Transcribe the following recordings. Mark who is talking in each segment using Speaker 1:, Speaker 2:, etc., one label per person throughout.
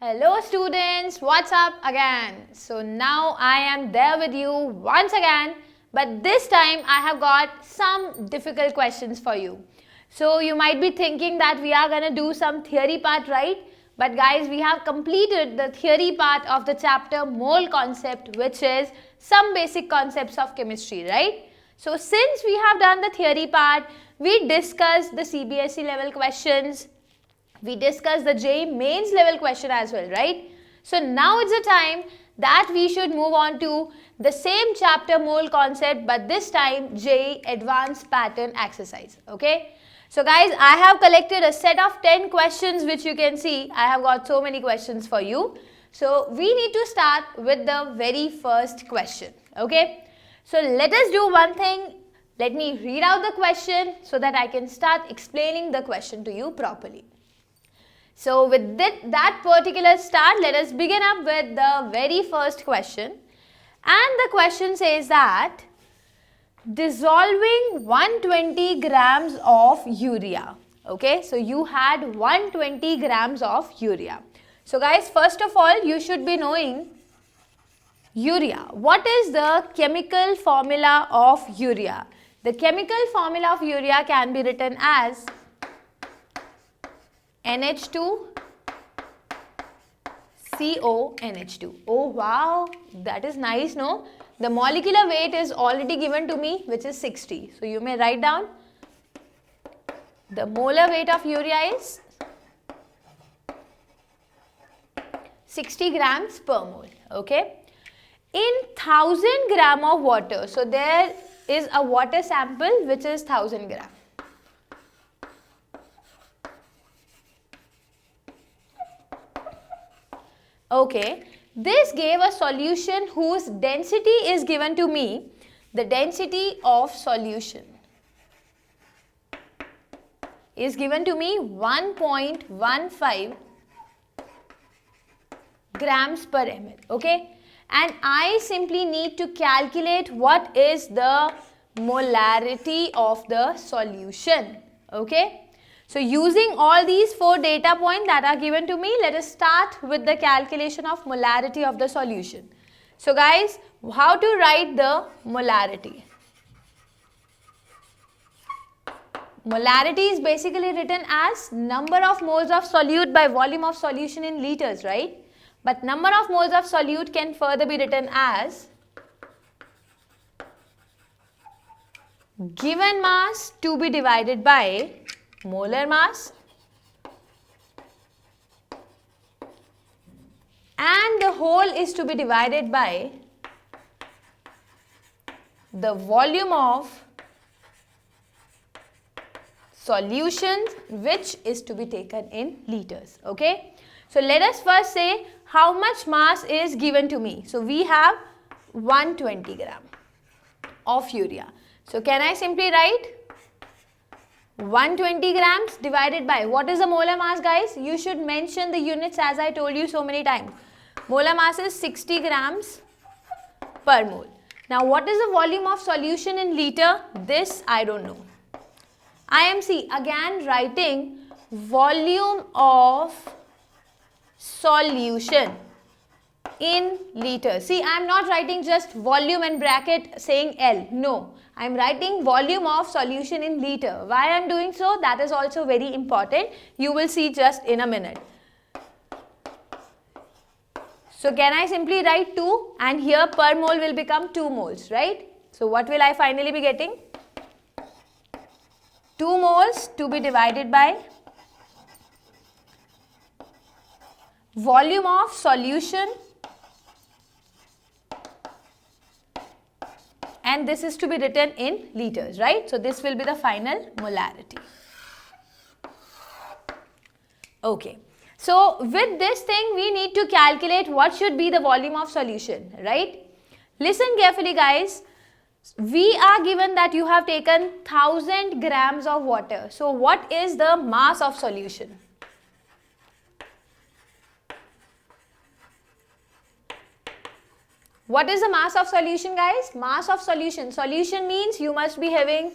Speaker 1: Hello students, what's up again? So now I am there with you once again, but this time I have got some difficult questions for you. So you might be thinking that we are gonna do some theory part, right? But guys, we have completed the theory part of the chapter mole concept, which is some basic concepts of chemistry, right? So since we have done the theory part, we discussed the CBSE level questions. We discussed the JEE mains level question as well, right? So now it's the time that we should move on to the same chapter mole concept, but this time JEE advanced pattern exercise, okay? So guys, I have collected a set of 10 questions which you can see. I have got so many questions for you. So we need to start with the very first question, okay? So let us do one thing. Let me read out the question so that I can start explaining the question to you properly. So with that particular start, let us begin up with the very first question. And the question says that dissolving 120 grams of urea. Okay, so you had 120 grams of urea. So guys, first of all, you should be knowing urea. What is the chemical formula of urea? The chemical formula of urea can be written as NH2 CONH2. Oh wow, that is nice, no? The molecular weight is already given to me, which is 60. So you may write down the molar weight of urea is 60 grams per mole. Okay. In 1000 gram of water, so there is a water sample which is 1000 gram. Okay, this gave a solution whose density is given to me. The density of solution is given to me 1.15 grams per ml. Okay, and I simply need to calculate what is the molarity of the solution. Okay. So using all these 4 data points that are given to me, let us start with the calculation of molarity of the solution. So guys, how to write the molarity? Molarity is basically written as number of moles of solute by volume of solution in liters, right? But number of moles of solute can further be written as given mass to be divided by molar mass, and the whole is to be divided by the volume of solutions, which is to be taken in liters. Okay, so let us first say how much mass is given to me. So we have 120 gram of urea. So can I simply write 120 grams divided by, what is the molar mass, guys? You should mention the units as I told you so many times. Molar mass is 60 grams per mole. Now what is the volume of solution in liter? This I don't know. I am again writing volume of solution in liter. See, I am not writing just volume and bracket saying L. No, I am writing volume of solution in liter. Why I am doing so? That is also very important. You will see just in a minute. So can I simply write 2, and here per mole will become 2 moles, right? So what will I finally be getting? 2 moles to be divided by volume of solution, and this is to be written in liters, right? So this will be the final molarity. Okay. So with this thing, we need to calculate what should be the volume of solution, right? Listen carefully, guys. We are given that you have taken 1000 grams of water. So what is the mass of solution? What is the mass of solution, guys? Mass of solution. Solution means you must be having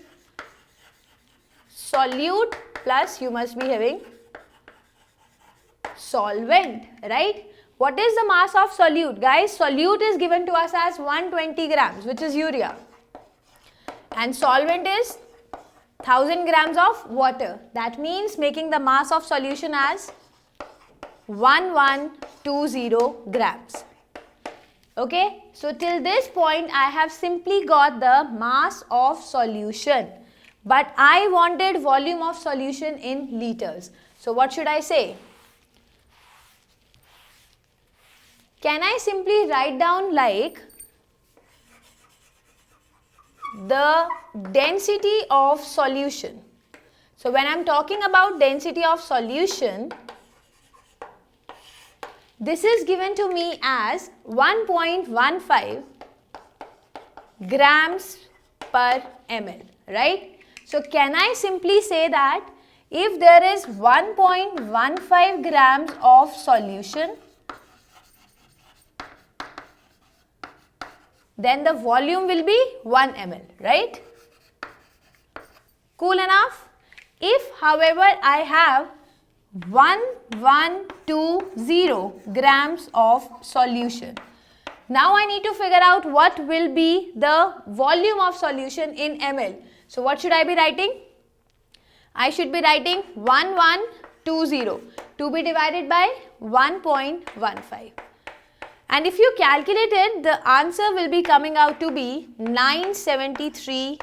Speaker 1: solute plus you must be having solvent, right? What is the mass of solute? Guys, solute is given to us as 120 grams, which is urea. And solvent is 1000 grams of water. That means making the mass of solution as 1120 grams. Okay, so till this point I have simply got the mass of solution, but I wanted volume of solution in liters. So what should I say? Can I simply write down like the density of solution? So when I am talking about density of solution, this is given to me as 1.15 grams per ml, right? So can I simply say that if there is 1.15 grams of solution, then the volume will be 1 ml, right? Cool enough? If, however, I have 1120 grams of solution, now I need to figure out what will be the volume of solution in ml. So what should I be writing? I should be writing 1120 to be divided by 1.15. And if you calculate it, the answer will be coming out to be 973.9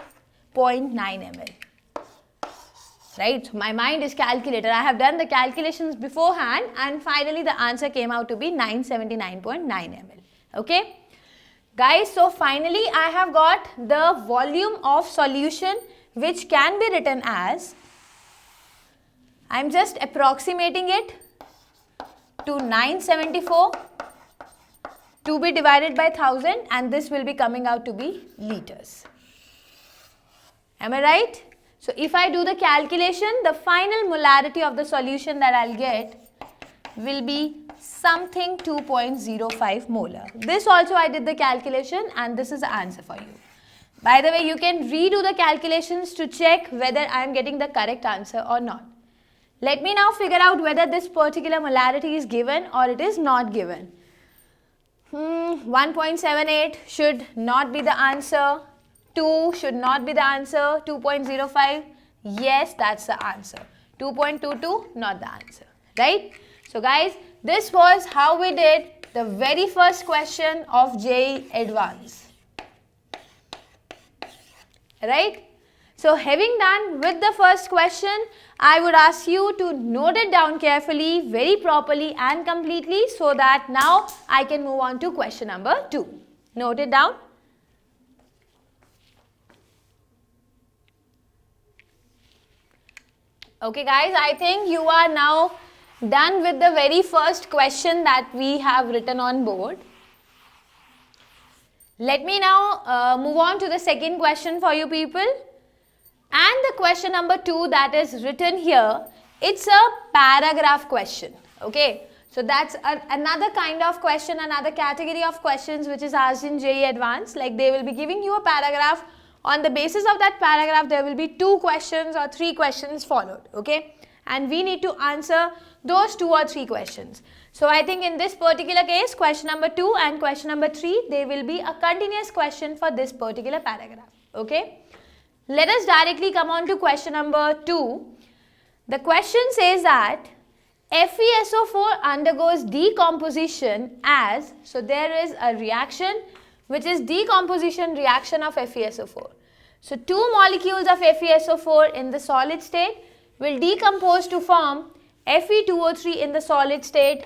Speaker 1: ml. Right? So my mind is calculated. I have done the calculations beforehand and finally the answer came out to be 979.9 ml. Okay? Guys, so finally I have got the volume of solution which can be written as, I am just approximating it to 974 to be divided by 1000, and this will be coming out to be liters. Am I right? So if I do the calculation, the final molarity of the solution that I'll get will be something 2.05 molar. This also I did the calculation and this is the answer for you. By the way, you can redo the calculations to check whether I am getting the correct answer or not. Let me now figure out whether this particular molarity is given or it is not given. 1.78 should not be the answer. 2 should not be the answer. 2.05, yes, that's the answer. 2.22, not the answer, right? So guys, this was how we did the very first question of JEE Advanced, right? So having done with the first question, I would ask you to note it down carefully, very properly and completely so that now I can move on to question number 2. Note it down. Okay guys, I think you are now done with the very first question that we have written on board. Let me now move on to the second question for you people. And the question number 2 that is written here, it's a paragraph question, okay. So that's another kind of question, another category of questions which is asked in JEE Advanced. Like they will be giving you a paragraph. On the basis of that paragraph, there will be 2 questions or 3 questions followed, okay. And we need to answer those 2 or 3 questions. So I think in this particular case, question number 2 and question number 3, they will be a continuous question for this particular paragraph, okay. Let us directly come on to question number 2. The question says that FeSO4 undergoes decomposition as, so there is a reaction which is decomposition reaction of FeSO4. So 2 molecules of FeSO4 in the solid state will decompose to form Fe2O3 in the solid state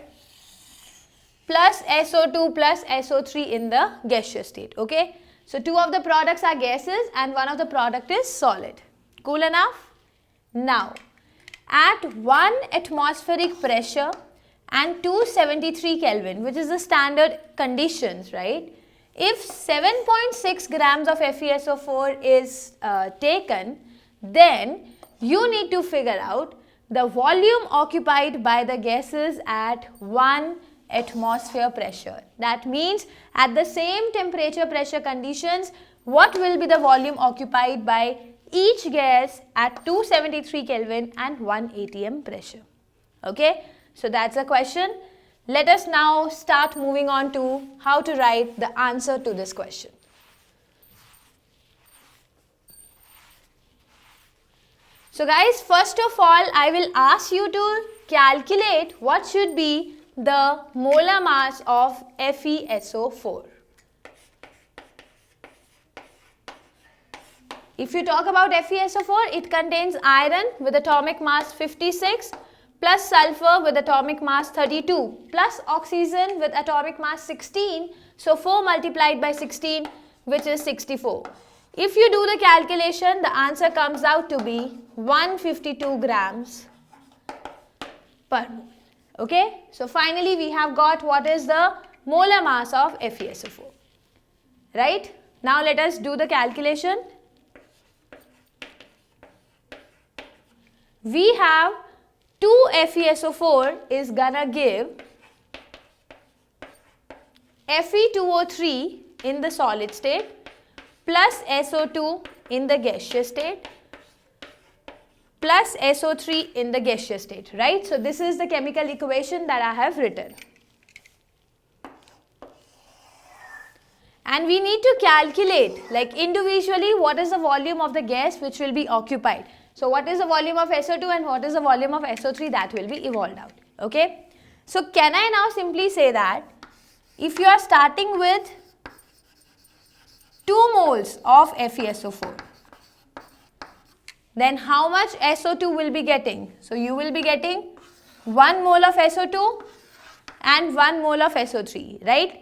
Speaker 1: plus SO2 plus SO3 in the gaseous state, okay. So 2 of the products are gases and 1 of the product is solid. Cool enough? Now, at 1 atmospheric pressure and 273 Kelvin, which is the standard conditions, right? If 7.6 grams of FeSO4 is taken, then you need to figure out the volume occupied by the gases at 1 atmosphere pressure. That means at the same temperature pressure conditions, what will be the volume occupied by each gas at 273 Kelvin and 1 atm pressure. Okay. So that's a question. Let us now start moving on to how to write the answer to this question. So guys, first of all, I will ask you to calculate what should be the molar mass of FeSO4. If you talk about FeSO4, it contains iron with atomic mass 56 plus sulfur with atomic mass 32 plus oxygen with atomic mass 16. So 4 multiplied by 16, which is 64. If you do the calculation, the answer comes out to be 152 grams per mole. Okay, so finally we have got what is the molar mass of FeSO4. Right? Now let us do the calculation. We have 2 FeSO4 is gonna give Fe2O3 in the solid state plus SO2 in the gaseous state plus SO3 in the gaseous state, right? So this is the chemical equation that I have written. And we need to calculate like individually what is the volume of the gas which will be occupied. So what is the volume of SO2 and what is the volume of SO3, that will be evolved out. Okay. So can I now simply say that if you are starting with 2 moles of FeSO4, then how much SO2 will be getting? So you will be getting 1 mole of SO2 and 1 mole of SO3, right?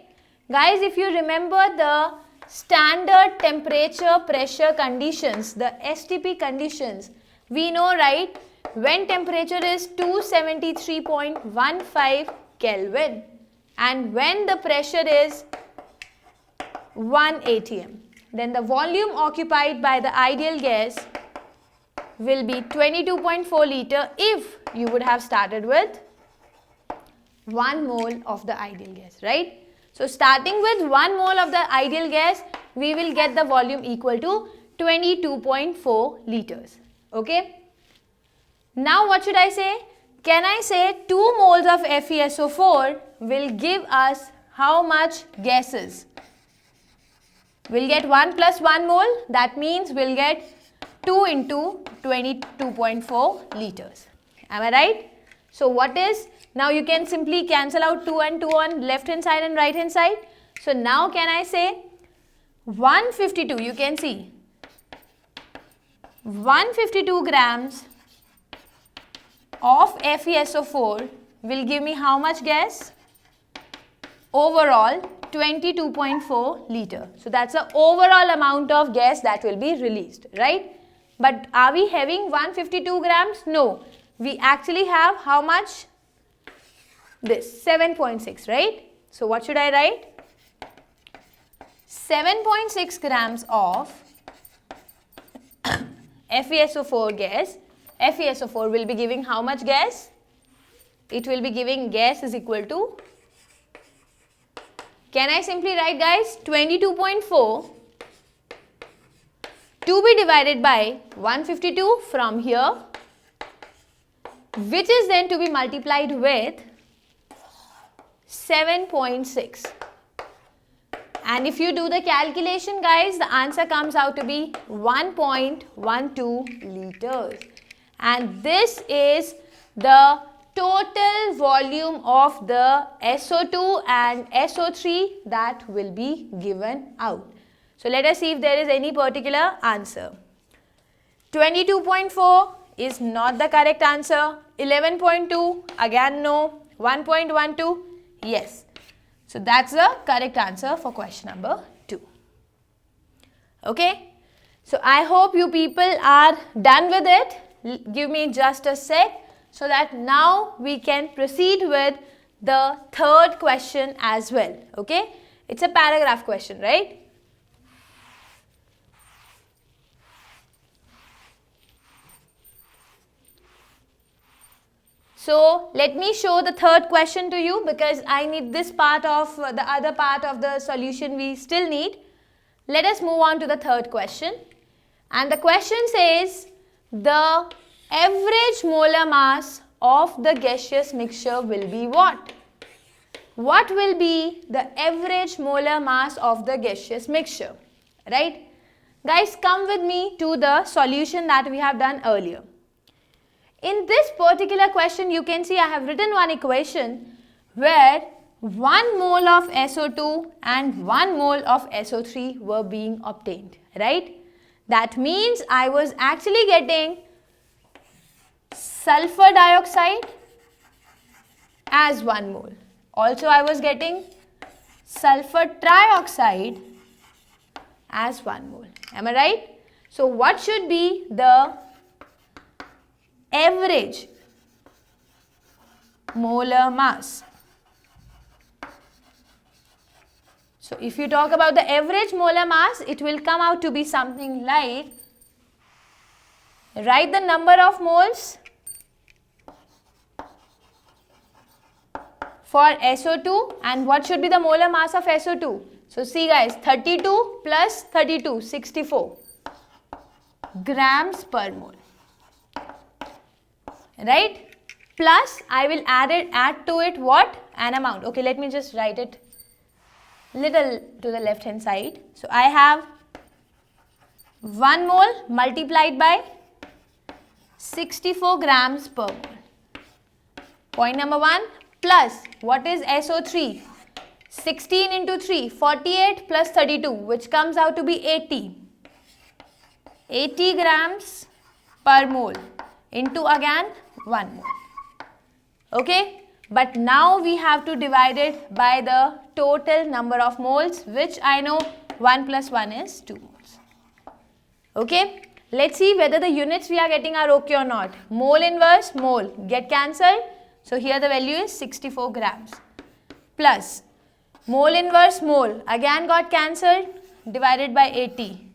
Speaker 1: Guys, if you remember the standard temperature pressure conditions, the STP conditions, we know, right, when temperature is 273.15 Kelvin and when the pressure is 1 atm, then the volume occupied by the ideal gas will be 22.4 liter if you would have started with 1 mole of the ideal gas, right? So starting with 1 mole of the ideal gas, we will get the volume equal to 22.4 liters. Okay. Now what should I say? Can I say 2 moles of FeSO4 will give us how much gases? We'll get 1 plus 1 mole, that means we'll get 2 into 22.4 liters. Am I right? So what is, now you can simply cancel out 2 and 2 on left hand side and right hand side. So now can I say 152, you can see 152 grams of FeSO4 will give me how much gas? Overall 22.4 liter. So that's the overall amount of gas that will be released, right? But are we having 152 grams? No. We actually have how much? This 7.6, right? So what should I write? 7.6 grams of FeSO4 gas. FeSO4 will be giving how much gas? It will be giving gas is equal to, can I simply write, guys, 22.4 to be divided by 152 from here, which is then to be multiplied with 7.6. And if you do the calculation, guys, the answer comes out to be 1.12 liters. And this is the total volume of the SO2 and SO3 that will be given out. So let us see if there is any particular answer. 22.4 is not the correct answer. 11.2, again no. 1.12, yes. So that's the correct answer for question number 2. Okay. So I hope you people are done with it. Give me just a sec so that now we can proceed with the third question as well. Okay. It's a paragraph question, right? So let me show the third question to you because I need this part of the other part of the solution we still need. Let us move on to the third question. And the question says the average molar mass of the gaseous mixture will be what? What will be the average molar mass of the gaseous mixture? Right? Guys, come with me to the solution that we have done earlier. In this particular question, you can see I have written one equation where 1 mole of SO2 and 1 mole of SO3 were being obtained, right? That means I was actually getting sulfur dioxide as 1 mole. Also, I was getting sulfur trioxide as 1 mole. Am I right? So, what should be the average molar mass? So, if you talk about the average molar mass, it will come out to be something like, write the number of moles for SO2 and what should be the molar mass of SO2. So, see guys, 32 plus 32, 64 grams per mole, right? Plus, I will add to it what? An amount. Okay, let me just write it little to the left hand side. So, I have 1 mole multiplied by 64 grams per mole. Point number 1 plus what is SO3? 16 into 3, 48 plus 32, which comes out to be 80. 80 grams per mole into again 1 mole. Okay, but now we have to divide it by the total number of moles, which I know 1 plus 1 is 2 moles. Okay, let's see whether the units we are getting are okay or not. Mole inverse, mole, get cancelled. So, here the value is 64 grams plus mole inverse mole, again got cancelled, divided by 80.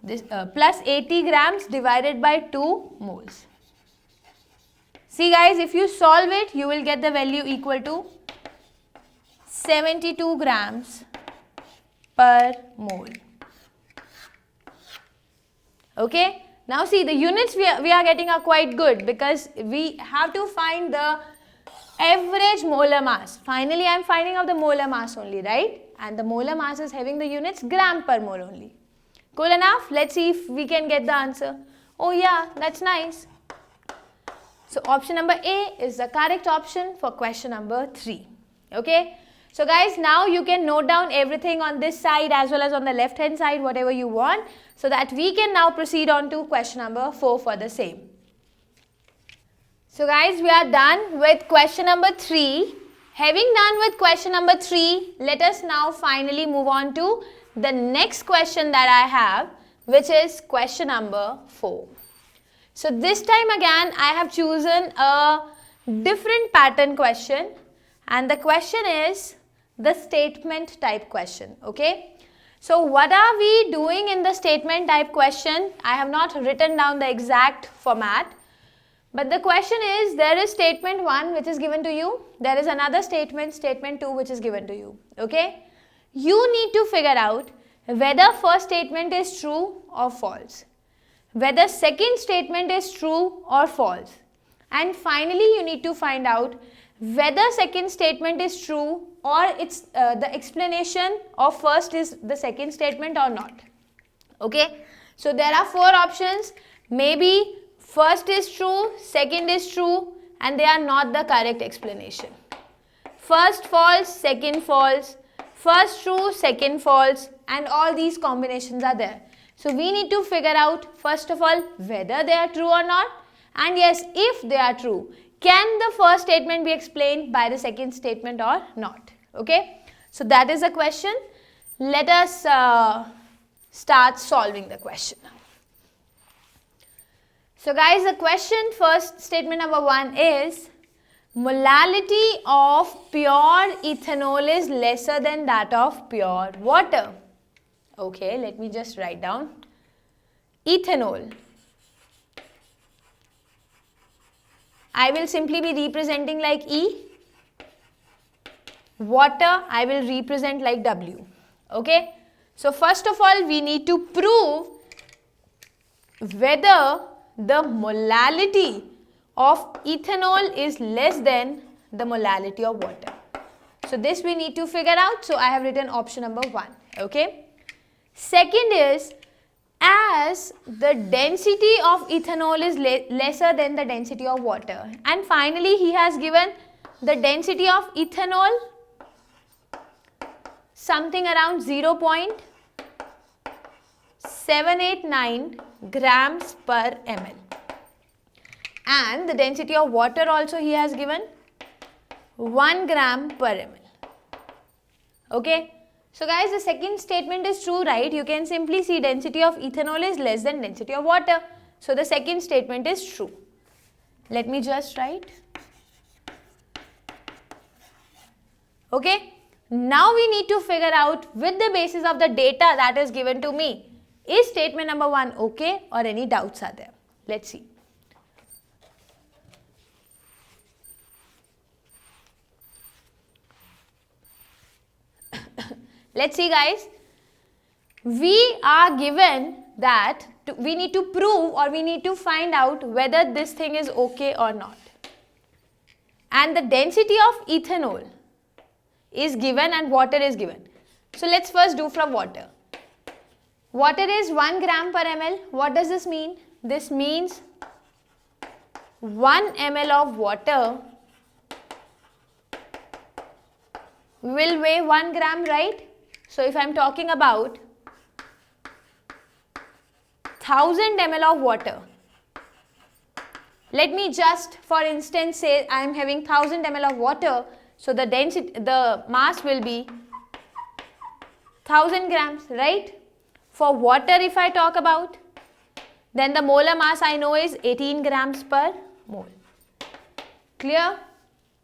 Speaker 1: This plus 80 grams divided by 2 moles. See guys, if you solve it, you will get the value equal to 72 grams per mole. Okay. Now see, the units we are getting are quite good because we have to find the average molar mass. Finally, I am finding out the molar mass only, right? And the molar mass is having the units gram per mole only. Cool enough? Let's see if we can get the answer. Oh yeah, that's nice. So, option number A is the correct option for question number 3. Okay. So, guys, now you can note down everything on this side as well as on the left hand side, whatever you want, so that we can now proceed on to question number 4 for the same. So, guys, we are done with question number 3. Having done with question number 3, let us now finally move on to the next question that I have, which is question number 4. So, this time again, I have chosen a different pattern question, and the question is the statement type question. Okay. So, what are we doing in the statement type question? I have not written down the exact format, but the question is, there is statement 1 which is given to you, there is another statement, statement 2 which is given to you. Okay. You need to figure out whether first statement is true or false, whether second statement is true or false, and finally you need to find out whether second statement is true or it's the explanation of first is the second statement or not. Okay. So, there are 4 options. Maybe first is true, second is true, and they are not the correct explanation. First false, second false, first true, second false, and all these combinations are there. So, we need to figure out first of all whether they are true or not, and yes, if they are true, can the first statement be explained by the second statement or not? Okay. So, that is the question. Let us start solving the question now. So, guys, the question, first statement number 1 is, molality of pure ethanol is lesser than that of pure water. Okay, let me just write down ethanol. I will simply be representing like E. Water I will represent like W. Okay. So, first of all, we need to prove whether the molality of ethanol is less than the molality of water. So this we need to figure out. So I have written option number 1. Okay. Second is, as the density of ethanol is lesser than the density of water. And finally he has given the density of ethanol something around 0.789 grams per ml. And the density of water also he has given 1 gram per ml. Okay. So guys, the second statement is true, right? You can simply see density of ethanol is less than density of water. So the second statement is true. Let me just write. Okay. Now we need to figure out with the basis of the data that is given to me, is statement number 1 okay or any doubts are there? Let's see. Let's see guys, we are given that we need to prove or we need to find out whether this thing is okay or not. And the density of ethanol is given and water is given. So let's first do from water. Water is 1 gram per ml. What does this mean? This means 1 ml of water will weigh 1 gram, right? So if I am talking about 1000 ml of water, let me just for instance say I am having 1000 ml of water, so the density, the mass will be 1000 grams, right? For water if I talk about, then the molar mass I know is 18 grams per mole. Clear?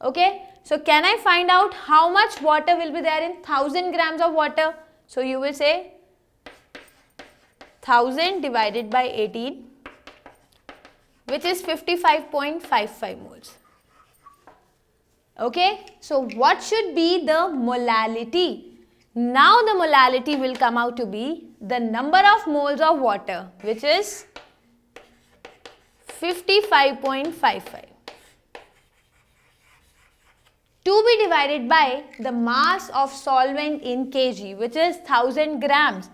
Speaker 1: Okay. So can I find out how much water will be there in 1000 grams of water? So you will say 1000 divided by 18, which is 55.55 moles. Okay. So what should be the molality? Now the molality will come out to be the number of moles of water, which is 55.55. To be divided by the mass of solvent in kg, which is 1000 grams.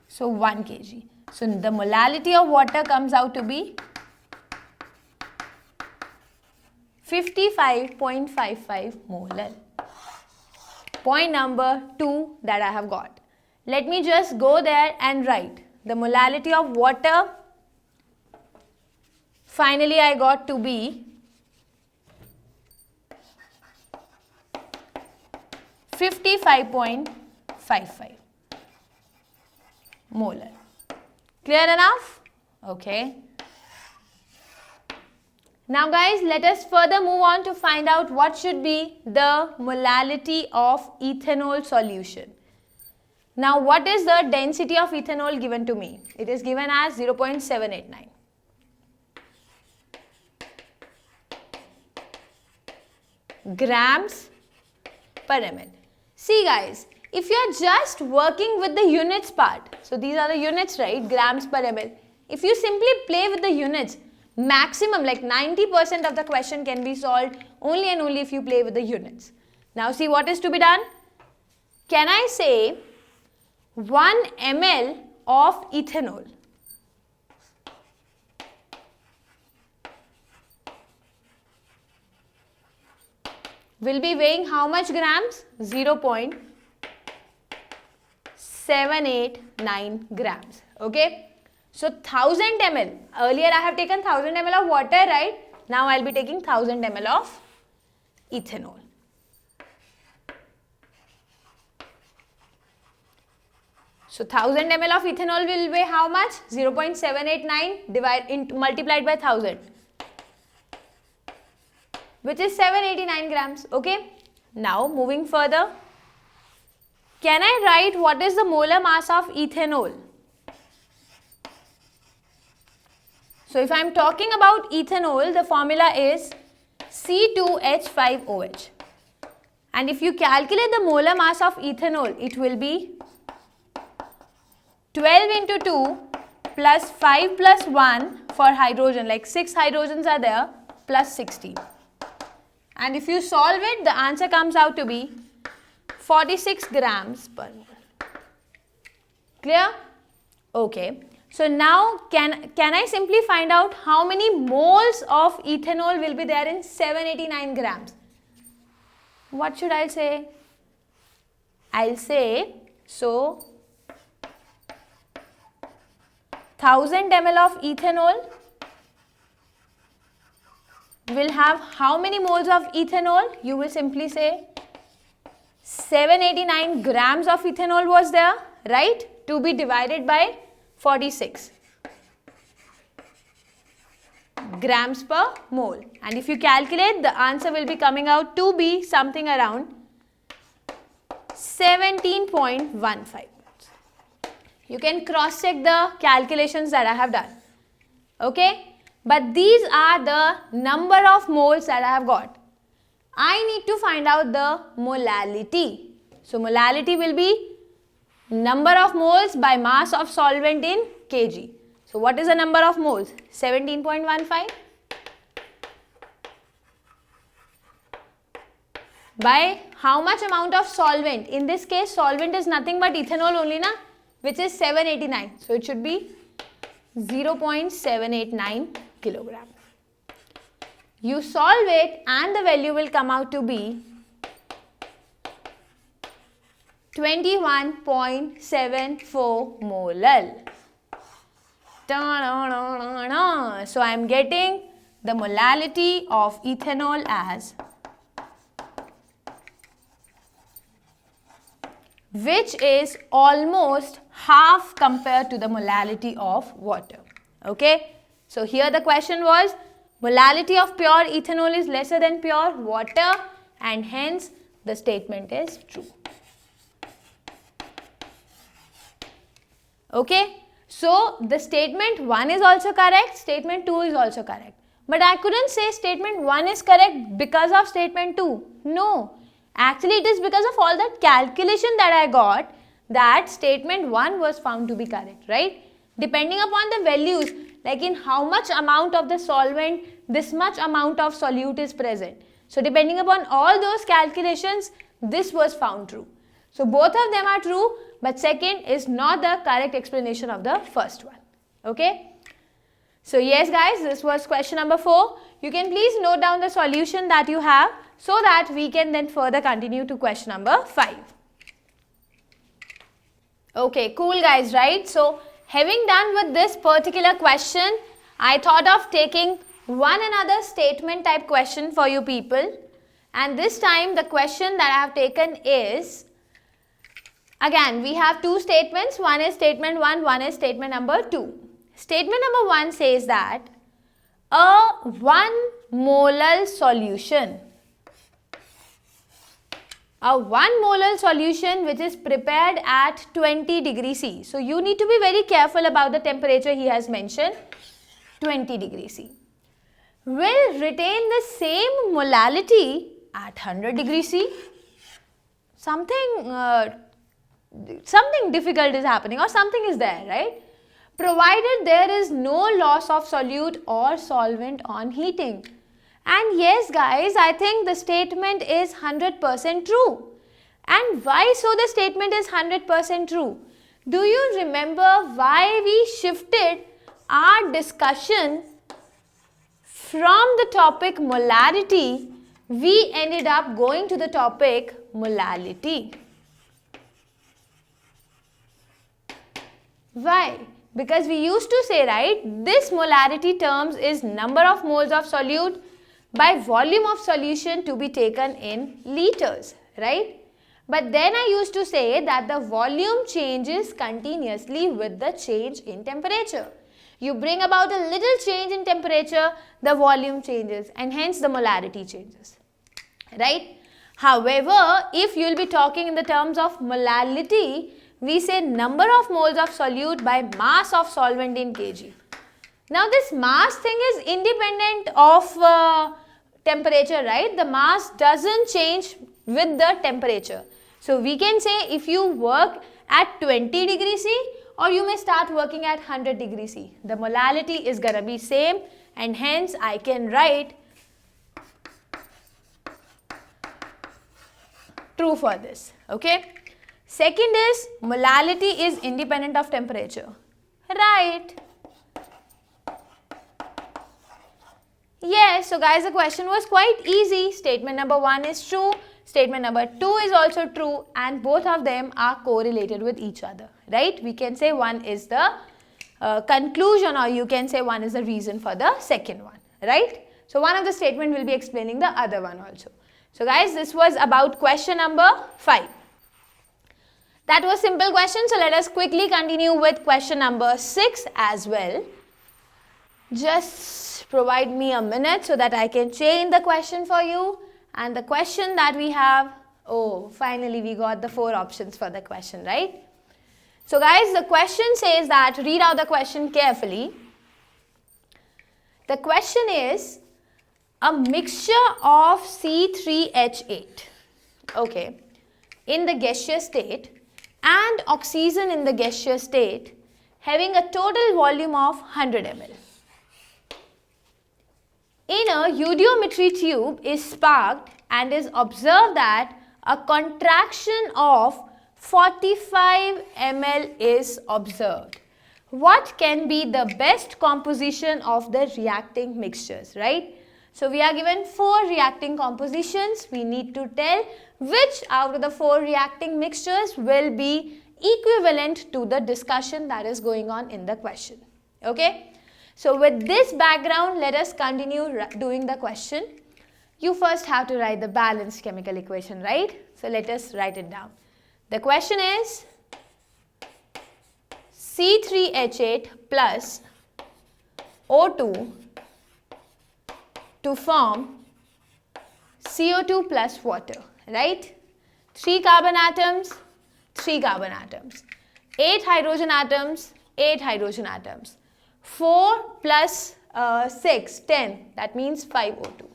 Speaker 1: So 1 kg. So the molality of water comes out to be 55.55 molar. Point number 2 that I have got. Let me just go there and write the molality of water. Finally I got to be 55.55 molar. Clear enough? Okay. Now guys, let us further move on to find out what should be the molality of ethanol solution. Now what is the density of ethanol given to me? It is given as 0.789. grams per ml. See guys, if you are just working with the units part, so these are the units, right, grams per ml. If you simply play with the units, maximum like 90% of the question can be solved only and only if you play with the units. Now see what is to be done. Can I say 1 ml of ethanol will be weighing how much grams? 0.789 grams. Okay. So 1000 ml. Earlier I have taken 1000 ml of water, right? Now I will be taking 1000 ml of ethanol. So 1000 ml of ethanol will weigh how much? 0.789 multiplied by 1000. Which is 789 grams. Okay. Now moving further, can I write what is the molar mass of ethanol? So if I am talking about ethanol, the formula is C2H5OH. And if you calculate the molar mass of ethanol, it will be 12 into 2 plus 5 plus 1 for hydrogen, like 6 hydrogens are there, plus 16. And if you solve it, the answer comes out to be 46 grams per mole. Clear? Okay. So now can I simply find out how many moles of ethanol will be there in 789 grams? What should I say? I'll say, so 1000 ml of ethanol will have how many moles of ethanol? You will simply say 789 grams of ethanol was there, right? To be divided by 46 grams per mole. And if you calculate, the answer will be coming out to be something around 17.15. You can cross check the calculations that I have done. Okay? But these are the number of moles that I have got. I need to find out the molality. So molality will be number of moles by mass of solvent in kg. So what is the number of moles? 17.15 by how much amount of solvent? In this case, solvent is nothing but ethanol only, na? Which is 789. So it should be 0.789 kilogram. You solve it and the value will come out to be 21.74 molal. So I am getting the molality of ethanol as, which is almost half compared to the molality of water. Okay. So here the question was, molality of pure ethanol is lesser than pure water, and hence the statement is true. Okay. So the statement 1 is also correct, statement 2 is also correct. But I couldn't say statement 1 is correct because of statement 2. No. Actually, it is because of all that calculation that I got that statement 1 was found to be correct, right? Depending upon the values, like in how much amount of the solvent this much amount of solute is present. So depending upon all those calculations, this was found true. So both of them are true, but second is not the correct explanation of the first one. Okay. So yes guys, this was question number 4. You can please note down the solution that you have so that we can then further continue to question number 5. Okay, cool guys, right? So having done with this particular question, I thought of taking one another statement type question for you people. And this time the question that I have taken is, again we have two statements. One is statement 1, one is statement number 2. Statement number 1 says that a 1 molar solution, a 1 molar solution which is prepared at 20 degrees C. So you need to be very careful about the temperature he has mentioned, 20 degrees C, will retain the same molality at 100 degrees C. Something difficult is happening or something is there, right? Provided there is no loss of solute or solvent on heating. And yes guys, I think the statement is 100% true. And why so the statement is 100% true? Do you remember why we shifted our discussion from the topic molarity? We ended up going to the topic molality. Why? Because we used to say, right, this molarity terms is number of moles of solute by volume of solution to be taken in liters, right? But then I used to say that the volume changes continuously with the change in temperature. You bring about a little change in temperature, the volume changes and hence the molarity changes, right? However, if you will be talking in the terms of molality, we say number of moles of solute by mass of solvent in kg. Now this mass thing is independent of temperature, right? The mass doesn't change with the temperature. So we can say if you work at 20 degrees C or you may start working at 100 degrees C, the molality is gonna be same and hence I can write true for this. Okay. Second is molality is independent of temperature. Right. Yes, so guys, the question was quite easy. Statement number 1 is true. Statement number 2 is also true, and both of them are correlated with each other, right? We can say one is the conclusion, or you can say one is the reason for the second one, right? So one of the statement will be explaining the other one also. So guys, this was about question number 5. That was simple question. So let us quickly continue with question number 6 as well. Just provide me a minute so that I can change the question for you. And the question that we have, oh, finally we got the 4 options for the question, right? So guys, the question says that, read out the question carefully. The question is, a mixture of C3H8, okay, in the gaseous state and oxygen in the gaseous state having a total volume of 100 ml. In a eudiometry tube is sparked and is observed that a contraction of 45 ml is observed. What can be the best composition of the reacting mixtures, right? So we are given 4 reacting compositions. We need to tell which out of the 4 reacting mixtures will be equivalent to the discussion that is going on in the question. Okay? So with this background, let us continue doing the question. You first have to write the balanced chemical equation, right? So let us write it down. The question is C3H8 plus O2 to form CO2 plus water, right? 3 carbon atoms, 3 carbon atoms. 8 hydrogen atoms, 8 hydrogen atoms. 4 plus 6, 10, that means 5 O2.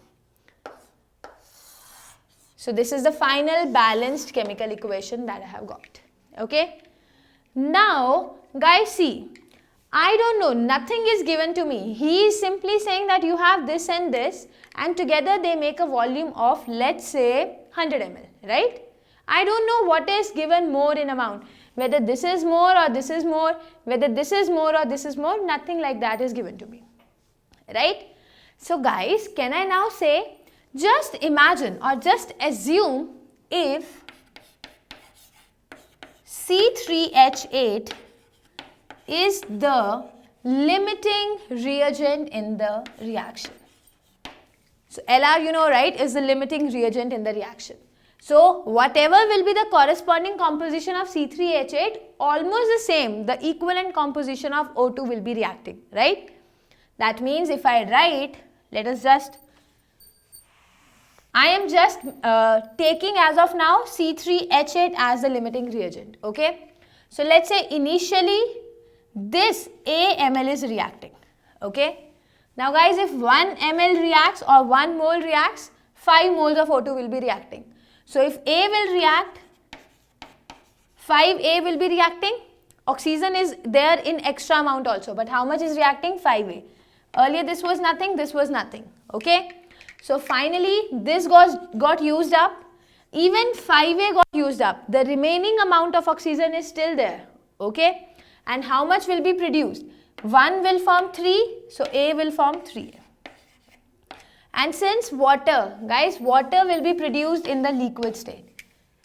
Speaker 1: So this is the final balanced chemical equation that I have got, okay? Now, guys, see, I don't know, nothing is given to me. He is simply saying that you have this and this, and together they make a volume of, let's say, 100 ml, right? I don't know what is given more in amount. Whether this is more or this is more, whether this is more or this is more, nothing like that is given to me, right? So guys, can I now say, just imagine or just assume if C3H8 is the limiting reagent in the reaction. So LR, you know, right, is the limiting reagent in the reaction. So whatever will be the corresponding composition of C3H8, almost the same, the equivalent composition of O2 will be reacting, right? That means if I write, I am just taking as of now C3H8 as the limiting reagent, okay? So let's say initially this A ml is reacting, okay? Now guys, if 1 ml reacts or 1 mole reacts, 5 moles of O2 will be reacting. So if A will react, 5A will be reacting. Oxygen is there in extra amount also, but how much is reacting? 5A. Earlier this was nothing, this was nothing, okay? So finally this got used up. Even 5A got used up. The remaining amount of oxygen is still there, okay? And how much will be produced? 1 will form 3, so A will form 3A. And since water, guys, water will be produced in the liquid state.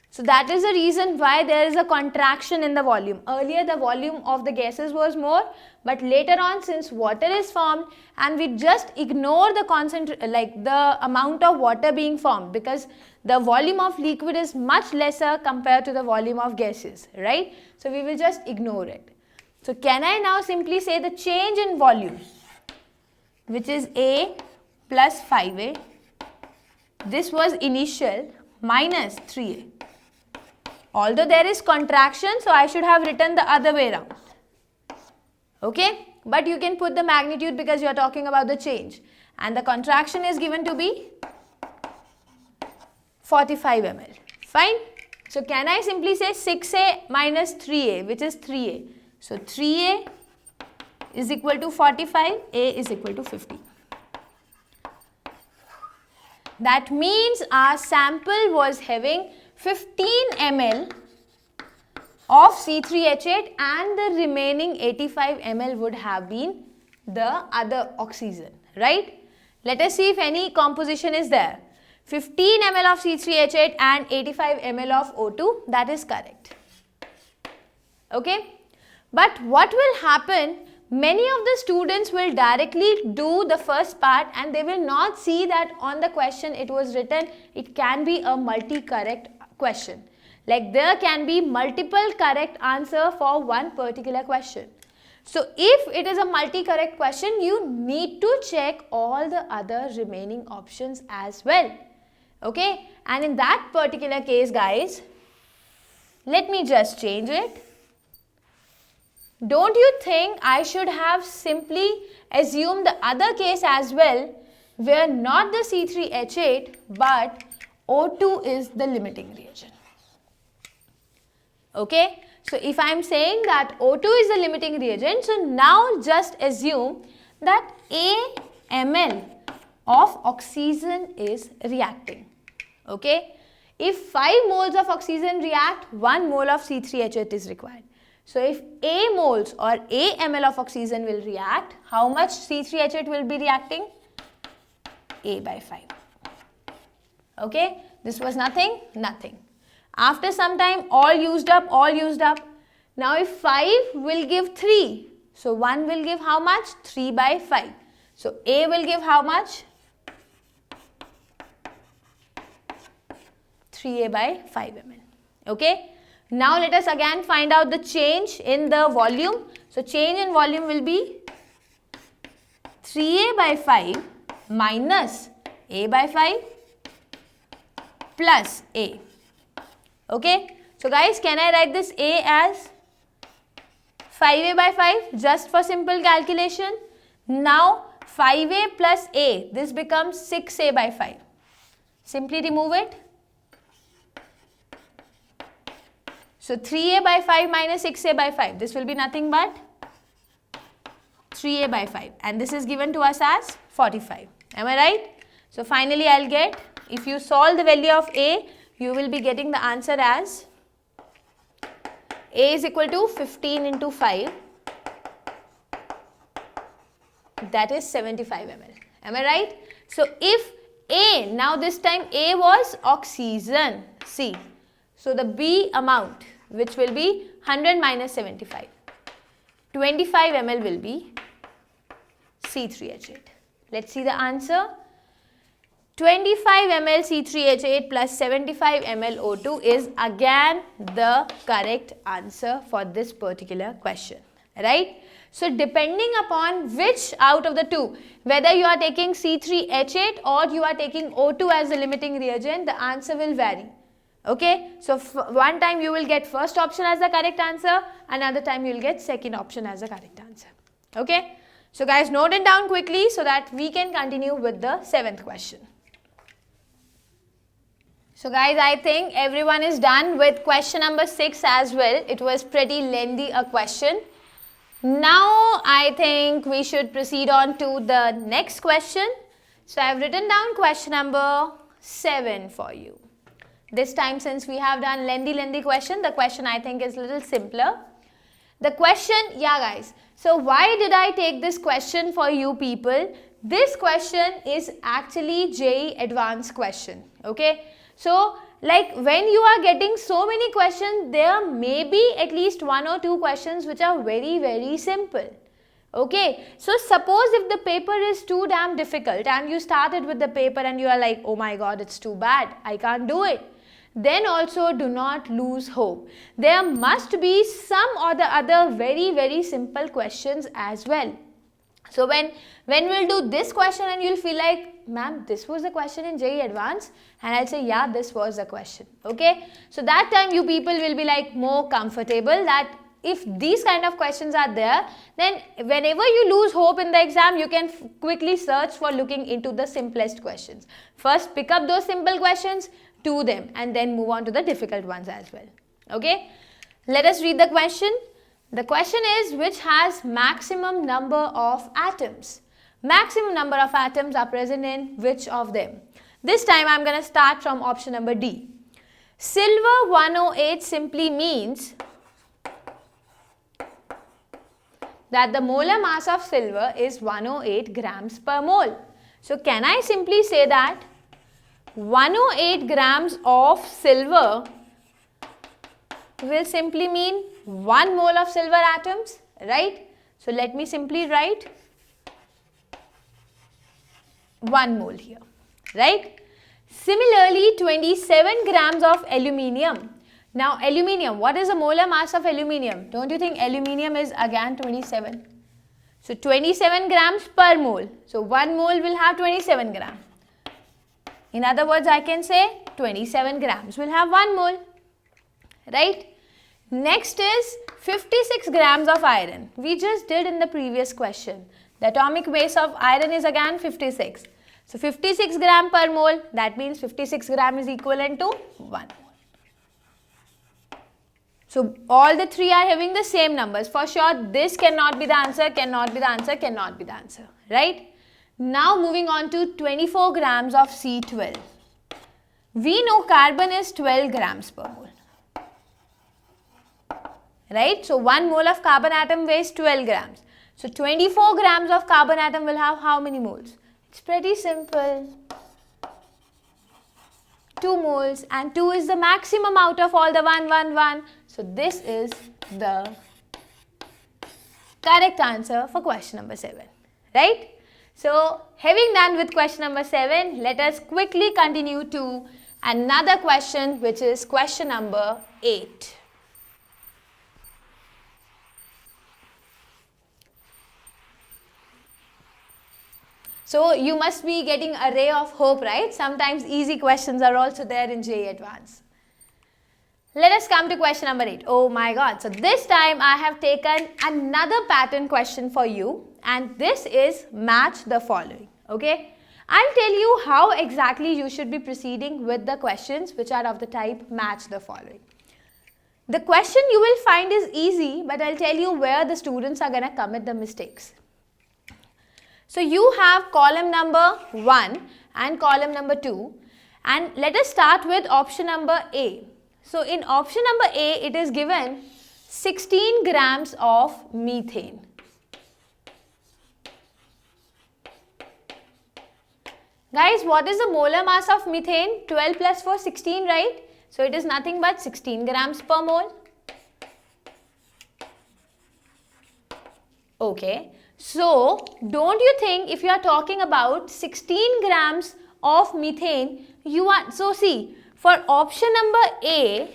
Speaker 1: So that is the reason why there is a contraction in the volume. Earlier the volume of the gases was more, but later on since water is formed and we just ignore the amount of water being formed, because the volume of liquid is much lesser compared to the volume of gases, right? So we will just ignore it. So can I now simply say the change in volume, which is A plus 5A, this was initial, minus 3A. Although there is contraction, so I should have written the other way around, okay? But you can put the magnitude because you are talking about the change. And the contraction is given to be 45 ml, fine? So can I simply say 6A minus 3A, which is 3A. So 3A is equal to 45, A is equal to 50. That means our sample was having 15 ml of C3H8 and the remaining 85 ml would have been the other oxygen, right? Let us see if any composition is there. 15 ml of C3H8 and 85 ml of O2, that is correct. Okay? But what will happen, many of the students will directly do the first part and they will not see that on the question it was written, it can be a multi-correct question. Like there can be multiple correct answer for one particular question. So if it is a multi-correct question, you need to check all the other remaining options as well. Okay, and in that particular case, guys, let me just change it. Don't you think I should have simply assumed the other case as well, where not the C3H8 but O2 is the limiting reagent? Okay, so if I am saying that O2 is the limiting reagent, so now just assume that A ml of oxygen is reacting. Okay, if 5 moles of oxygen react, 1 mole of C3H8 is required. So if A moles or A ml of oxygen will react, how much C3H8 will be reacting? A by 5. Okay, this was nothing, nothing. After some time, all used up, all used up. Now if 5 will give 3, so 1 will give how much? 3 by 5. So A will give how much? 3A by 5 ml. Okay. Now let us again find out the change in the volume. So change in volume will be 3A by 5 minus A by 5 plus A. Okay. So guys, can I write this A as 5A by 5 just for simple calculation? Now 5A plus A, this becomes 6A by 5. Simply remove it. So 3A by 5 minus 6A by 5, this will be nothing but 3A by 5, and this is given to us as 45. Am I right? So finally I'll get, if you solve the value of A, you will be getting the answer as A is equal to 15 into 5, that is 75 ml. Am I right? So if A, now this time A was oxygen, see. So the B amount, which will be 100 minus 75, 25 ml will be C3H8. Let's see the answer. 25 ml C3H8 plus 75 ml O2 is again the correct answer for this particular question, right? So depending upon which out of the two, whether you are taking C3H8 or you are taking O2 as the limiting reagent, the answer will vary. Okay, so one time you will get first option as the correct answer, another time you will get second option as the correct answer. Okay, so guys, note it down quickly so that we can continue with the 7th question. So guys, I think everyone is done with question number 6 as well. It was pretty lengthy a question. Now I think we should proceed on to the next question. So I have written down question number 7 for you. This time, since we have done lengthy question, the question I think is a little simpler. The question, yeah guys, so why did I take this question for you people? This question is actually JEE advanced question, okay? So like when you are getting so many questions, there may be at least 1 or 2 questions which are very simple. Okay, so suppose if the paper is too damn difficult and you started with the paper and you are like, oh my god, it's too bad, I can't do it. Then also do not lose hope. There must be some or the other very simple questions as well. So when we'll do this question and you'll feel like, ma'am, this was the question in JEE Advanced, and I'll say, yeah, this was the question. Okay, so that time you people will be like more comfortable that if these kind of questions are there, then whenever you lose hope in the exam, you can quickly search for looking into the simplest questions. First pick up those simple questions, do them, and then move on to the difficult ones as well. Okay, let us read the question. The question is, which has maximum number of atoms? Maximum number of atoms are present in which of them? This time I am going to start from option number D. Silver 108 simply means that the molar mass of silver is 108 grams per mole. So can I simply say that 108 grams of silver will simply mean 1 mole of silver atoms, right? So let me simply write 1 mole here, right? Similarly, 27 grams of aluminium. Now aluminium, what is the molar mass of aluminium? Don't you think aluminium is again 27? So 27 grams per mole. So 1 mole will have 27 grams. In other words, I can say 27 grams will have 1 mole, right? Next is 56 grams of iron. We just did in the previous question. The atomic mass of iron is again 56. So 56 gram per mole, that means 56 gram is equivalent to 1 mole. So all the three are having the same numbers. For sure, this cannot be the answer, cannot be the answer, cannot be the answer, right? Now moving on to 24 grams of C12. We know carbon is 12 grams per mole, right? So 1 mole of carbon atom weighs 12 grams. So 24 grams of carbon atom will have how many moles? It's pretty simple. 2 moles, and 2 is the maximum out of all the 1. So this is the correct answer for question number 7, right? So having done with question number 7, let us quickly continue to another question, which is question number 8. So you must be getting a ray of hope, right? Sometimes easy questions are also there in JEE Advanced. Let us come to question number 8. Oh my God. So this time I have taken another pattern question for you, and this is match the following. Okay. I'll tell you how exactly you should be proceeding with the questions which are of the type match the following. The question you will find is easy, but I'll tell you where the students are going to commit the mistakes. So you have column number 1 and column number 2, and let us start with option number A. So in option number A, it is given 16 grams of methane. Guys, what is the molar mass of methane? 12 plus 4, 16, right? So it is nothing but 16 grams per mole. Okay. So, don't you think if you are talking about 16 grams of methane, so see, for option number A,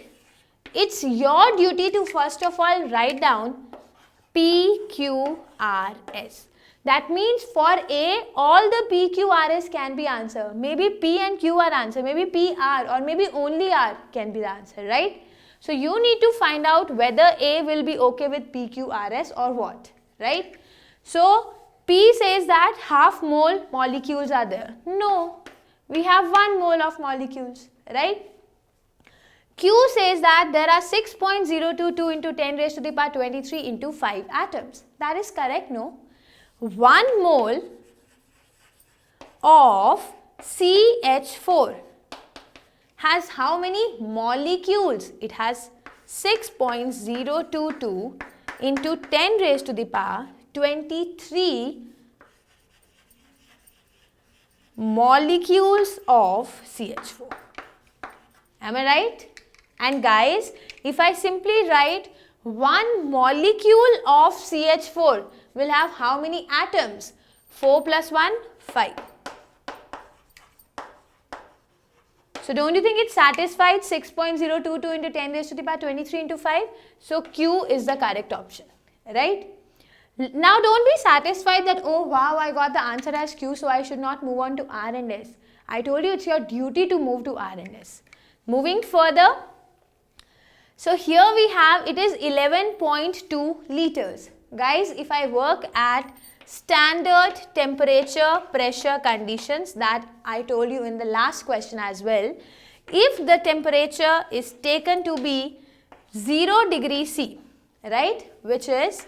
Speaker 1: it's your duty to first of all write down PQRS. That means for A, all the PQRS can be answered. Maybe P and Q are answer, maybe P R, or maybe only R can be the answer, right? So, you need to find out whether A will be okay with PQRS or what, right? So, P says that half mole molecules are there. No, we have 1 mole of molecules, right? Q says that there are 6.022 into 10 raised to the power 23 into 5 atoms. That is correct, no? 1 mole of CH4 has how many molecules? It has 6.022 into 10 raised to the power 23 molecules of CH4. Am I right? And guys, if I simply write 1 molecule of CH4 will have how many atoms? 4 plus 1, 5. So don't you think it satisfied 6.022 into 10 raised to the power 23 into 5? So Q is the correct option, right? Now don't be satisfied that, oh wow, I got the answer as Q, so I should not move on to R and S. I told you it's your duty to move to R and S. Moving further, so here we have, it is 11.2 liters. Guys, if I work at standard temperature pressure conditions that I told you in the last question as well, if the temperature is taken to be 0 degrees C, right, which is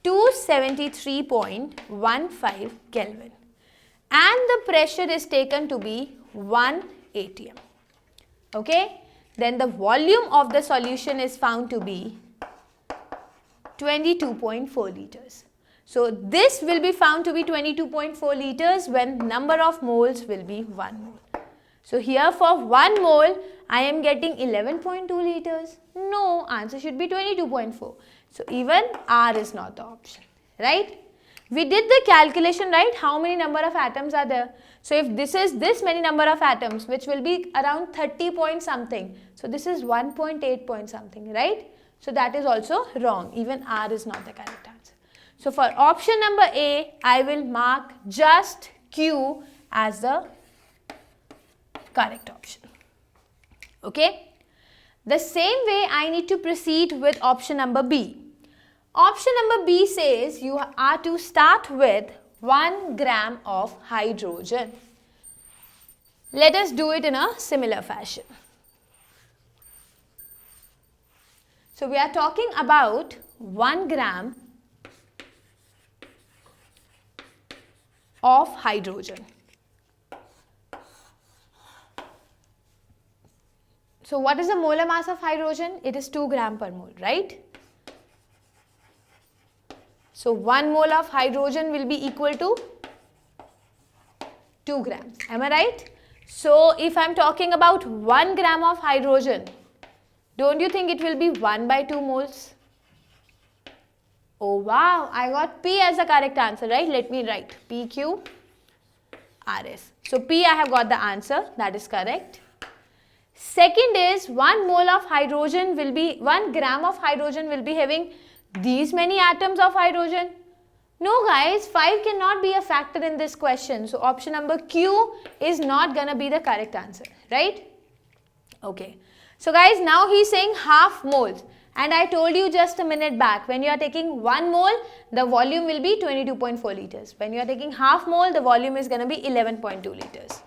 Speaker 1: 273.15 Kelvin, and the pressure is taken to be 1 atm. Okay, then the volume of the solution is found to be 22.4 liters. So this will be found to be 22.4 liters when number of moles will be 1 mole. So here for 1 mole, I am getting 11.2 liters. No, answer should be 22.4. So even R is not the option, right? We did the calculation, right? How many number of atoms are there? So if this is this many number of atoms, which will be around 30 point something. So this is 1.8 point something, right? So that is also wrong. Even R is not the correct answer. So for option number A, I will mark just Q as the correct option. Okay. The same way I need to proceed with option number B. Option number B says you are to start with 1 gram of hydrogen. Let us do it in a similar fashion. So we are talking about 1 gram of hydrogen. So what is the molar mass of hydrogen? It is 2 gram per mole, right? So 1 mole of hydrogen will be equal to 2 grams. Am I right? So if I am talking about 1 gram of hydrogen, don't you think it will be 1 by 2 moles? Oh wow, I got P as the correct answer, right? Let me write PQ RS. So P, I have got the answer, that is correct. Second is 1 mole of hydrogen will be, 1 gram of hydrogen will be having these many atoms of hydrogen. No guys, 5 cannot be a factor in this question. So option number Q is not gonna be the correct answer, right? Okay. So guys, now he is saying half moles. And I told you just a minute back, when you are taking 1 mole, the volume will be 22.4 liters. When you are taking half mole, the volume is gonna be 11.2 liters.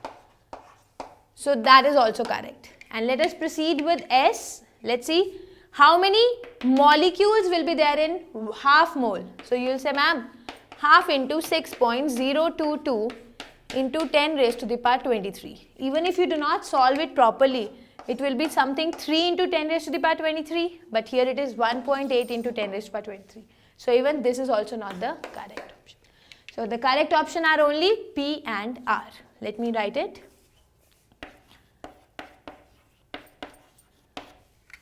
Speaker 1: So that is also correct. And let us proceed with S. Let's see how many molecules will be there in half mole. So you will say, ma'am, half into 6.022 into 10 raised to the power 23. Even if you do not solve it properly, it will be something 3 into 10 raised to the power 23. But here it is 1.8 into 10 raised to the power 23. So even this is also not the correct option. So the correct option are only P and R. Let me write it.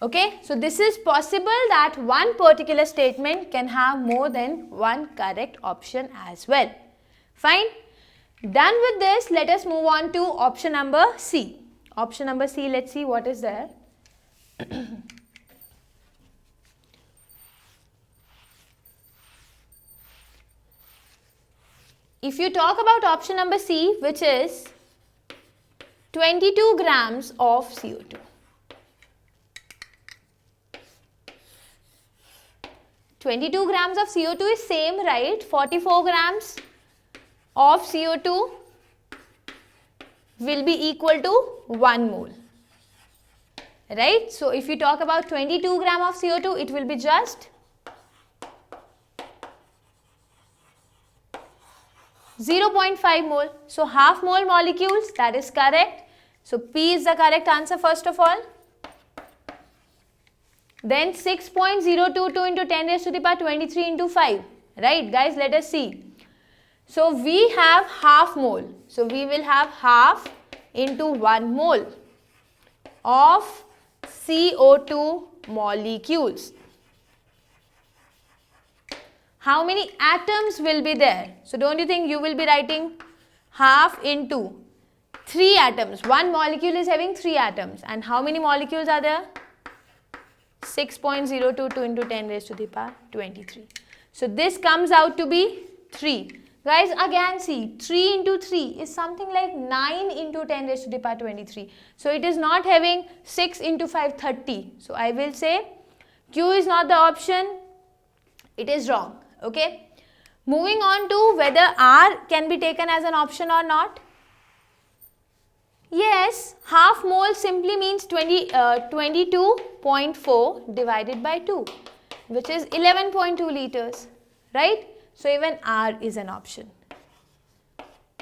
Speaker 1: Okay, so this is possible that one particular statement can have more than one correct option as well. Fine. Done with this, let us move on to option number C. Option number C, let's see what is there. If you talk about option number C, which is 22 grams of CO2. 22 grams of CO2 is same, right? 44 grams of CO2 will be equal to 1 mole, right? So if you talk about 22 gram of CO2, it will be just 0.5 mole. So half mole molecules, that is correct. So P is the correct answer first of all. Then 6.022 into 10 raised to the power 23 into 5. Right guys, let us see. So we have half mole. So we will have half into 1 mole of CO2 molecules. How many atoms will be there? So don't you think you will be writing half into 3 atoms. One molecule is having 3 atoms. And how many molecules are there? 6.022 into 10 raised to the power 23. So this comes out to be 3. Guys, again see, 3 into 3 is something like 9 into 10 raised to the power 23. So it is not having 6 into 5, 30. So I will say Q is not the option. It is wrong. Okay. Moving on to whether R can be taken as an option or not. Yes, half mole simply means 22.4 divided by 2, which is 11.2 liters, right? So even R is an option.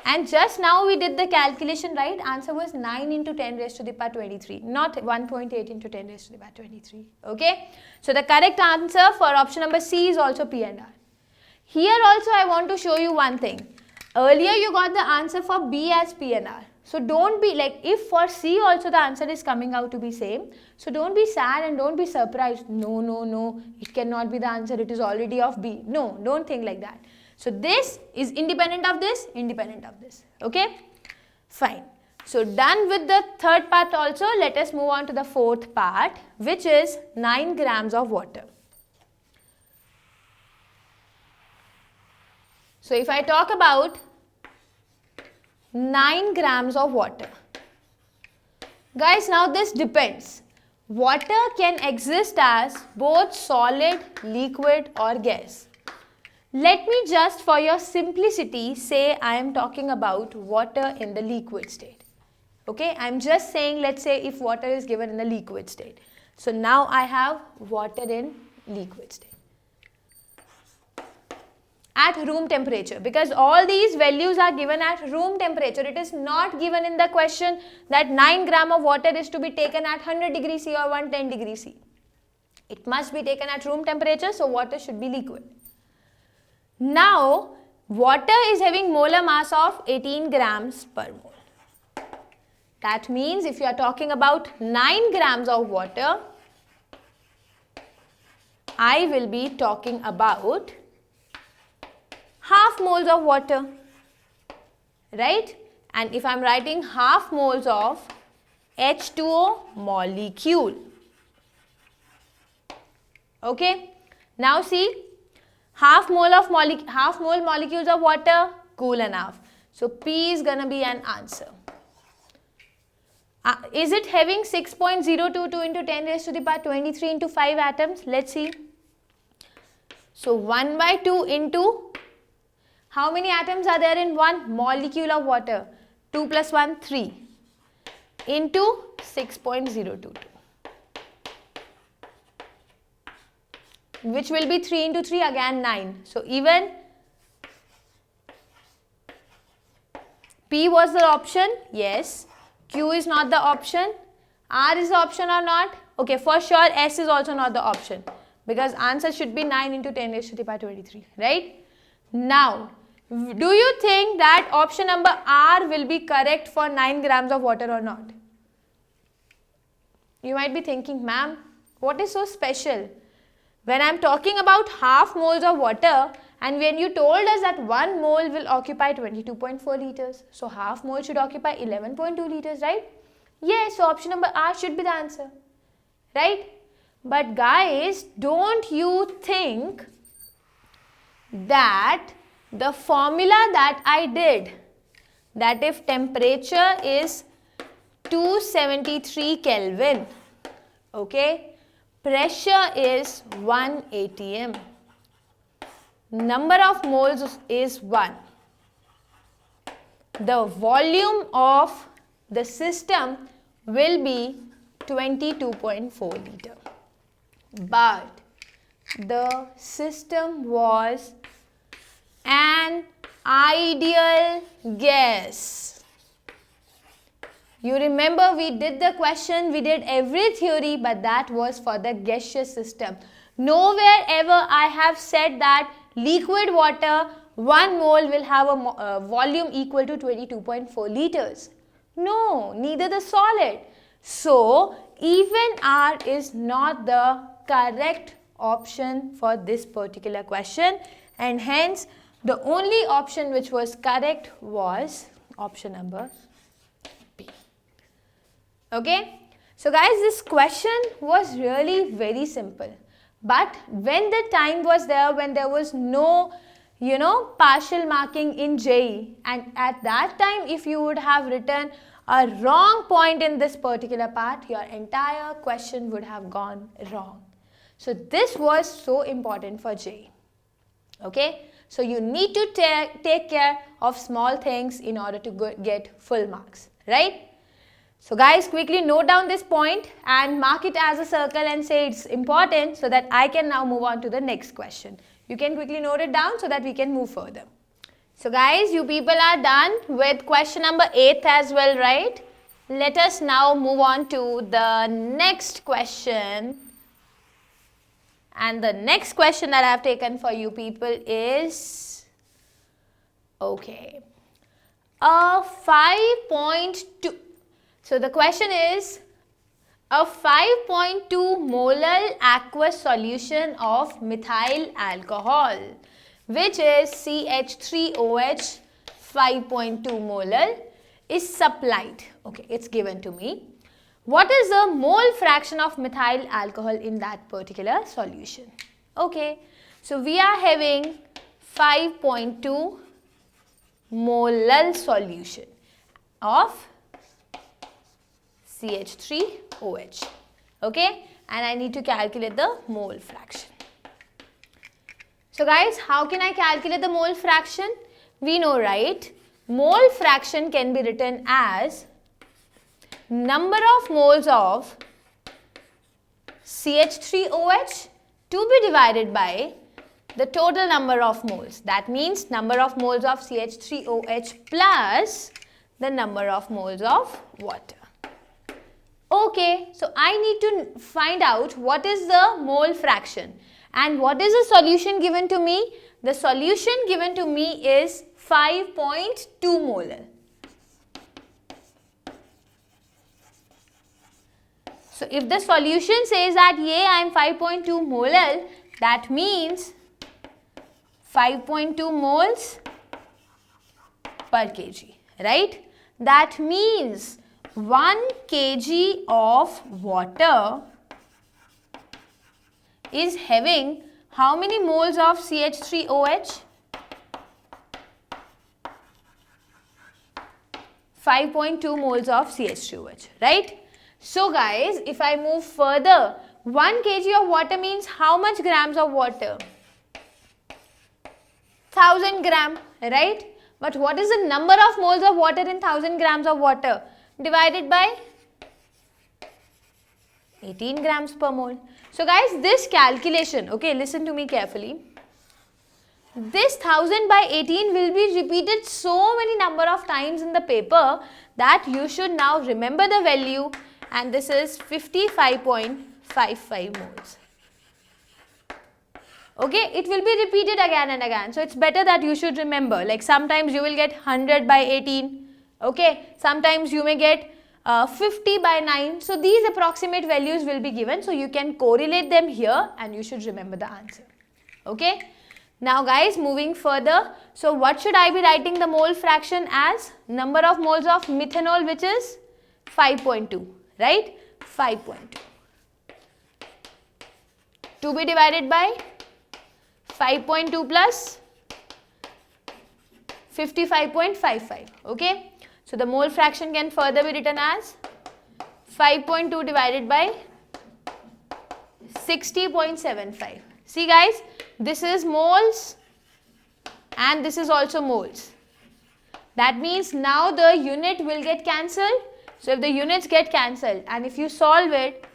Speaker 1: And just now we did the calculation, right? Answer was 9 into 10 raised to the power 23, not 1.8 into 10 raised to the power 23. Okay? So the correct answer for option number C is also P and R. Here also I want to show you one thing. Earlier you got the answer for B as P and R. So don't be like, if for C also the answer is coming out to be same, so don't be sad and don't be surprised. No, it cannot be the answer, it is already of B. No, don't think like that. So this is independent of this, okay? Fine. So done with the third part also, let us move on to the fourth part, which is 9 grams of water. So if I talk about 9 grams of water. Guys, now this depends. Water can exist as both solid, liquid or gas. Let me just for your simplicity say I am talking about water in the liquid state. Okay, I am just saying, let's say if water is given in the liquid state. So now I have water in liquid state. At room temperature, because all these values are given at room temperature. It is not given in the question that 9 gram of water is to be taken at 100 degrees C or 110 degrees C. It must be taken at room temperature, so water should be liquid. Now, water is having molar mass of 18 grams per mole. That means if you are talking about 9 grams of water, I will be talking about half moles of water, right? And if I am writing half moles of H2O molecule, okay? Now see, half mole molecules of water, cool enough. So P is gonna be an answer. Is it having 6.022 into 10 raised to the power 23 into 5 atoms? Let's see. So 1 by 2 into, how many atoms are there in one molecule of water? 2 plus 1, 3 into 6.022. Which will be 3 into 3, again 9. So even P was the option, yes. Q is not the option. R is the option or not? Okay, for sure S is also not the option, because answer should be 9 into 10 raised to the power 23, right? Now, do you think that option number R will be correct for 9 grams of water or not? You might be thinking, ma'am, what is so special? When I am talking about half moles of water, and when you told us that 1 mole will occupy 22.4 liters, so half mole should occupy 11.2 liters, right? Yes, so option number R should be the answer, right? But guys, don't you think that the formula that I did, that if temperature is 273 Kelvin, okay, pressure is 1 atm, number of moles is 1, the volume of the system will be 22.4 liter. But the system was an ideal gas. You remember we did the question, we did every theory, but that was for the gaseous system. Nowhere ever I have said that liquid water 1 mole will have a volume equal to 22.4 liters. No, neither the solid. So even R is not the correct option for this particular question, and hence the only option which was correct was option number B. Okay. So guys, this question was really very simple. But when the time was there, when there was no, partial marking in JEE, and at that time if you would have written a wrong point in this particular part, your entire question would have gone wrong. So this was so important for JEE. Okay. So you need to take care of small things in order to get full marks, right? So guys, quickly note down this point and mark it as a circle and say it's important, so that I can now move on to the next question. You can quickly note it down so that we can move further. So guys, you people are done with question number 8 as well, right? Let us now move on to the next question. And the next question that I have taken for you people is, okay, a 5.2. So the question is, a 5.2 molar aqueous solution of methyl alcohol, which is CH3OH 5.2 molar, is supplied. Okay, it's given to me. What is the mole fraction of methyl alcohol in that particular solution? Okay, so we are having 5.2 molar solution of CH3OH. Okay, and I need to calculate the mole fraction. So guys, how can I calculate the mole fraction? We know, right? Mole fraction can be written as number of moles of CH3OH to be divided by the total number of moles. That means number of moles of CH3OH plus the number of moles of water. Okay, so I need to find out what is the mole fraction and what is the solution given to me. The solution given to me is 5.2 molar. So if the solution says that yeah, I am 5.2 molar, that means 5.2 moles per kg, right? That means 1 kg of water is having how many moles of CH3OH? 5.2 moles of CH3OH, right? So guys, if I move further, 1 kg of water means how much grams of water? 1000 gram, right? But what is the number of moles of water in 1000 grams of water? Divided by 18 grams per mole. So guys, this calculation, okay, listen to me carefully. This 1000 by 18 will be repeated so many number of times in the paper that you should now remember the value, and this is 55.55 moles. Okay, it will be repeated again and again. So it's better that you should remember. Like sometimes you will get 100 by 18. Okay, sometimes you may get 50 by 9. So these approximate values will be given. So you can correlate them here and you should remember the answer. Okay. Now guys, moving further. So what should I be writing the mole fraction as? Number of moles of methanol, which is 5.2, right? 5.2. To be divided by 5.2 plus 55.55. Okay. So the mole fraction can further be written as 5.2 divided by 60.75. See guys, this is moles and this is also moles. That means now the unit will get cancelled. So if the units get cancelled and if you solve it,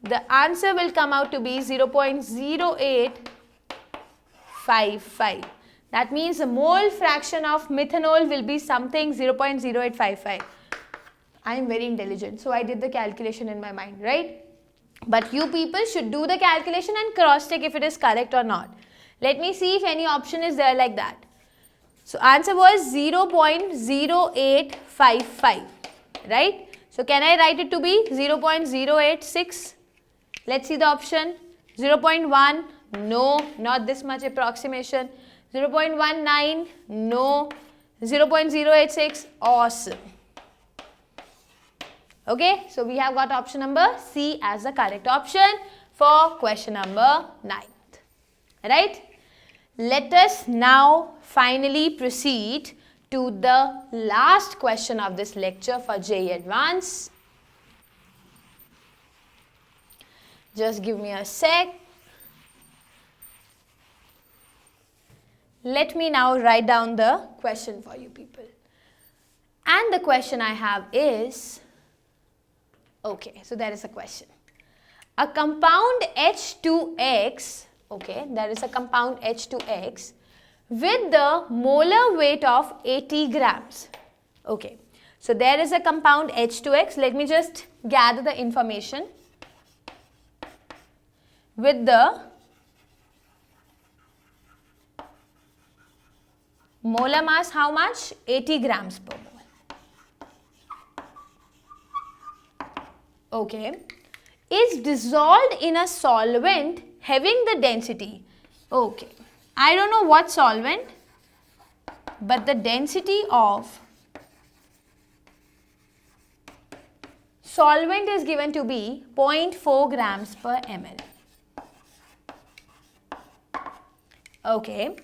Speaker 1: the answer will come out to be 0.0855. That means the mole fraction of methanol will be something 0.0855. I am very intelligent, so I did the calculation in my mind, right? But you people should do the calculation and cross check if it is correct or not. Let me see if any option is there like that. So answer was 0.0855, right? So can I write it to be 0.086? Let's see the option. 0.1, no, not this much approximation. 0.19, no. 0.086, awesome. Okay, so we have got option number C as the correct option for question number 9. Right? Let us now finally proceed to the last question of this lecture for JEE Advanced. Just give me a sec. Let me now write down the question for you people. And the question I have is, okay, so there is a question. A compound H2X, okay, there is a compound H2X with the molar weight of 80 grams. Okay, so there is a compound H2X. Let me just gather the information. With the molar mass, how much? 80 grams per mole. Okay, is dissolved in a solvent having the density. Okay, I don't know what solvent, but the density of solvent is given to be 0.4 grams per ml. Okay,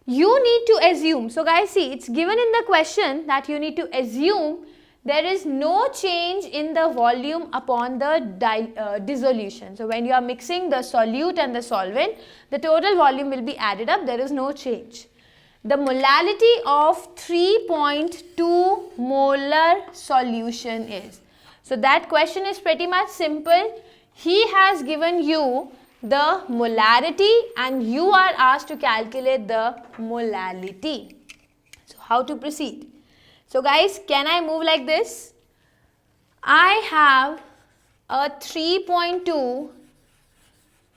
Speaker 1: you need to assume, so guys see, it's given in the question that you need to assume there is no change in the volume upon the dissolution. So when you are mixing the solute and the solvent, the total volume will be added up, there is no change. The molality of 3.2 molar solution is. So that question is pretty much simple. He has given you the molarity and you are asked to calculate the molality. So how to proceed? So guys, can I move like this? I have a 3.2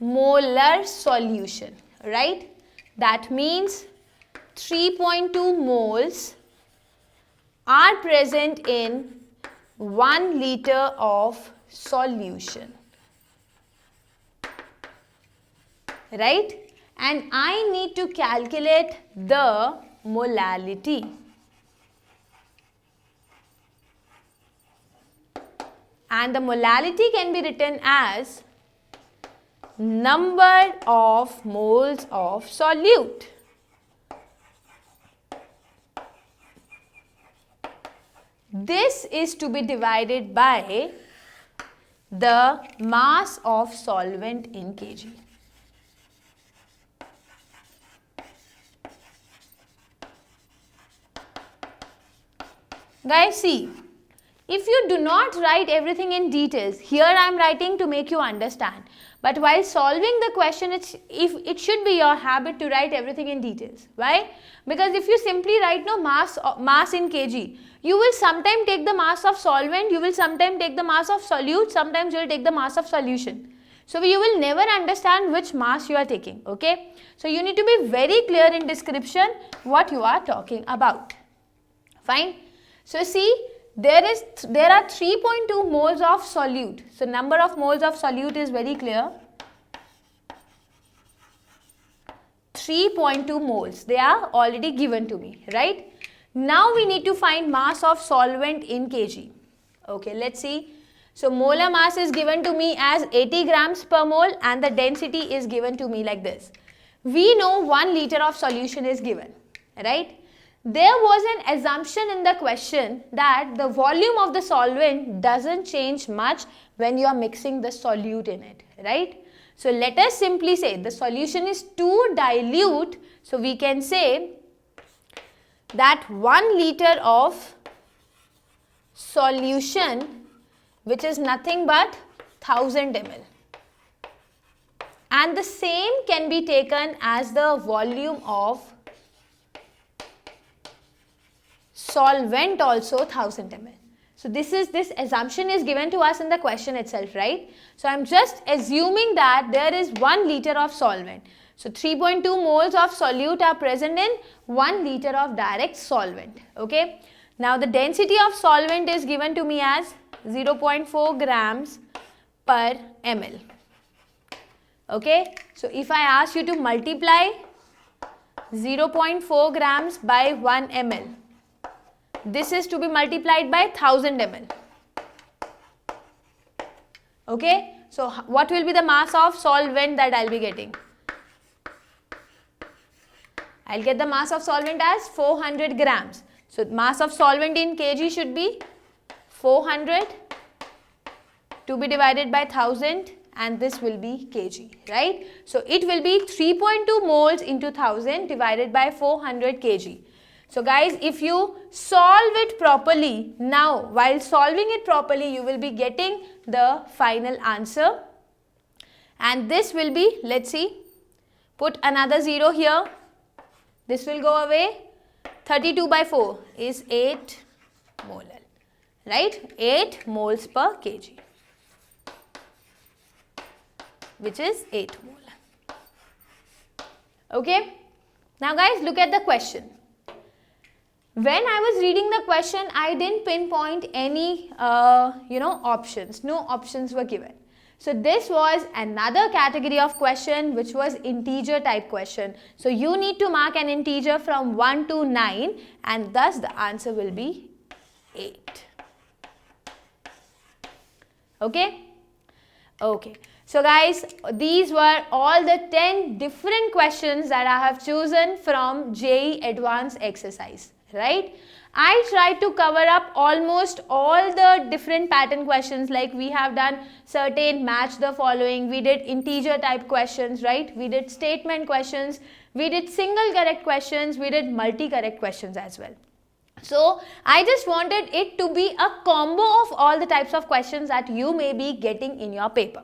Speaker 1: molar solution, right? That means 3.2 moles are present in 1 liter of solution, right? And I need to calculate the molality. And the molality can be written as number of moles of solute. This is to be divided by the mass of solvent in kg. Guys, see, if you do not write everything in details, here I am writing to make you understand. But while solving the question, it should be your habit to write everything in details. Why? Because if you simply write no mass in kg, you will sometime take the mass of solvent, you will sometime take the mass of solute, sometimes you will take the mass of solution. So you will never understand which mass you are taking. Okay? So you need to be very clear in description what you are talking about. Fine? So see, there are 3.2 moles of solute. So number of moles of solute is very clear. 3.2 moles. They are already given to me, right? Now we need to find mass of solvent in kg. Okay, let's see. So molar mass is given to me as 80 grams per mole and the density is given to me like this. We know 1 liter of solution is given, right? There was an assumption in the question that the volume of the solvent doesn't change much when you are mixing the solute in it, right? So let us simply say the solution is too dilute. So we can say that 1 liter of solution, which is nothing but 1000 ml. And the same can be taken as the volume of solvent also 1000 ml. So this assumption is given to us in the question itself, right? So I am just assuming that there is 1 liter of solvent. So 3.2 moles of solute are present in 1 liter of direct solvent. Okay. Now the density of solvent is given to me as 0.4 grams per ml. Okay. So if I ask you to multiply 0.4 grams by 1 ml, this is to be multiplied by 1000 ml. Okay. So what will be the mass of solvent that I will be getting? I will get the mass of solvent as 400 grams. So mass of solvent in kg should be 400 to be divided by 1000 and this will be kg, right? So it will be 3.2 moles into 1000 divided by 400 kg. So guys, if you solve it properly, now while solving it properly, you will be getting the final answer. And this will be, let's see, put another 0 here. This will go away. 32 by 4 is 8 molar. Right? 8 moles per kg, which is 8 molar. Okay? Now guys, look at the question. When I was reading the question, I didn't pinpoint any, options. No options were given. So this was another category of question which was integer type question. So you need to mark an integer from 1 to 9 and thus the answer will be 8. Okay? Okay. So guys, these were all the 10 different questions that I have chosen from JEE Advanced exercise, right? I tried to cover up almost all the different pattern questions, like we have done certain match the following, we did integer type questions, right? We did statement questions, we did single correct questions, we did multi correct questions as well. So I just wanted it to be a combo of all the types of questions that you may be getting in your paper.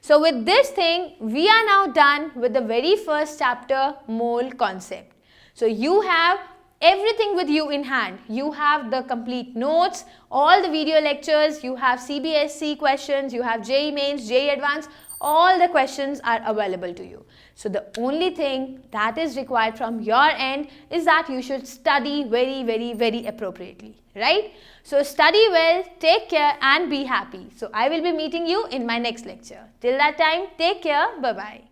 Speaker 1: So with this thing, we are now done with the very first chapter, mole concept. So you have everything with you in hand. You have the complete notes, all the video lectures, you have CBSE questions, you have JEE Mains, JEE Advanced, all the questions are available to you. So the only thing that is required from your end is that you should study very, very, very appropriately, right? So study well, take care and be happy. So I will be meeting you in my next lecture. Till that time, take care. Bye-bye.